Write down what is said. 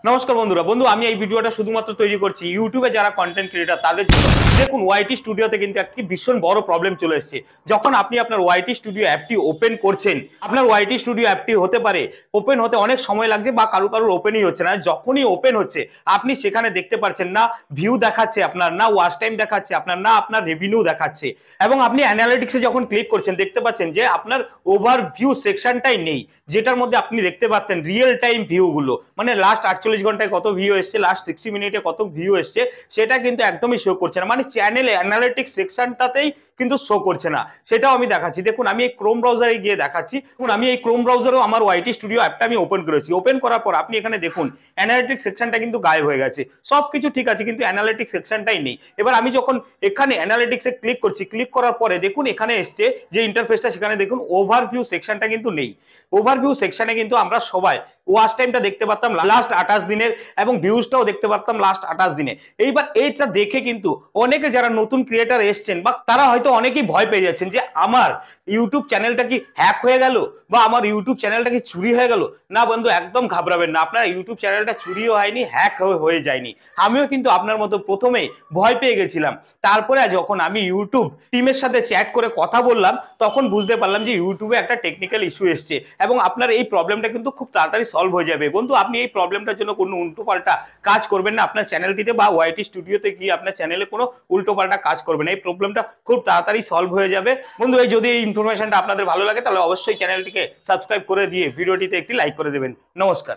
নমস্কার বন্ধুরা। আমি এই ভিডিওটা শুধুমাত্র তৈরি করছি ইউটিউবে যারা কন্টেন্ট ক্রিয়েটর তাদের জন্য। দেখুন, ওয়াইটি স্টুডিওতে কিন্তু একটি ভীষণ বড় প্রবলেম চলে এসেছে। যখন আপনি আপনার ওয়াইটি স্টুডিও অ্যাপটি ওপেন করছেন, আপনার ওয়াইটি স্টুডিও অ্যাপটি হতে পারে ওপেন হতে অনেক সময় লাগছে বা কারোর ওপেনই হচ্ছে না। যখনই ওপেন হচ্ছে আপনি সেখানে দেখতে পাচ্ছেন না ভিউ দেখাচ্ছে আপনার, না ওয়াচ টাইম দেখাচ্ছে আপনার, না আপনার রেভিনিউ দেখাচ্ছে। এবং আপনি অ্যানালিটিক্সে যখন ক্লিক করছেন দেখতে পাচ্ছেন যে আপনার ওভারভিউ সেকশনটাই নেই, যেটার মধ্যে আপনি দেখতে পাচ্ছেন রিয়েল টাইম ভিউ গুলো, মানে লাস্ট 48 ঘন্টায় কত ভিউ এসছে, লাস্ট 60 মিনিটে কত ভিউ এসছে, সেটা কিন্তু একদমই শো করছে না। মানে চ্যানেলে অ্যানালিটিক্স সেকশনটাতেই কিন্তু শো করছে না। সেটাও আমি দেখাচ্ছি। দেখুন, আমি এই ক্রোম ব্রাউজারে গিয়ে দেখাচ্ছি। দেখুন, আমি এই ক্রোম ব্রাউজারেও আমার ওয়াইটি স্টুডিও অ্যাপটা আমি ওপেন করেছি। ওপেন করার পর আপনি এখানে দেখুন অ্যানালিটিক্স সেকশনটা কিন্তু গায়েব হয়ে গেছে। সবকিছু ঠিক আছে, কিন্তু অ্যানালিটিক্স সেকশনটাই নেই। এবার আমি যখন এখানে অ্যানালিটিক্সে ক্লিক করছি, ক্লিক করার পরে দেখুন এখানে এসছে যে ইন্টারফেসটা, সেখানে দেখুন ওভারভিউ সেকশনটা কিন্তু নেই। ওভারভিউ সেকশনে কিন্তু আমরা সবাই ওয়াচ টাইমটা দেখতে পারতাম লাস্ট 28 দিনের, এবং ভিউজটাও দেখতে পারতাম লাস্ট 28 দিনে। এইবার এইটা দেখে কিন্তু অনেকে যারা নতুন ক্রিয়েটার এসছেন বা তারা হয়তো অনেকেই ভয় পেয়ে যাচ্ছেন যে আমার ইউটিউব চ্যানেলটা কি হ্যাক হয়ে গেল বা আমার ইউটিউব চ্যানেলটা কি চুরি হয়ে গেল। না বন্ধু, একদম ঘাবড়াবেন না। আপনার ইউটিউব চ্যানেলটা চুরিও হয়নি, হ্যাক হয়ে যায়নি। আমিও কিন্তু আপনার মতো প্রথমে ভয় পেয়ে গেছিলাম। তারপরে যখন আমি ইউটিউব টিমের সাথে চ্যাট করে কথা বললাম, তখন বুঝতে পারলাম যে ইউটিউবে একটা টেকনিক্যাল ইস্যু এসছে এবং আপনার এই প্রবলেমটা কিন্তু খুব তাড়াতাড়ি সলভ হয়ে যাবে। বন্ধু, আপনি এই প্রবলেমটার জন্য কোনো উল্টোপাল্টা কাজ করবেন না আপনার চ্যানেলটিতে, বা ওয়াইটি স্টুডিওতে গিয়ে আপনার চ্যানেলে কোনো উল্টোপাল্টা কাজ করবেন না। এই প্রবলেমটা খুব তাড়াতাড়ি সলভ হয়ে যাবে। বন্ধু, এই যদি এই ইনফরমেশনটা আপনাদের ভালো লাগে তাহলে অবশ্যই চ্যানেলটিকে সাবস্ক্রাইব করে দিয়ে ভিডিওটিতে একটি লাইক করে দেবেন। নমস্কার।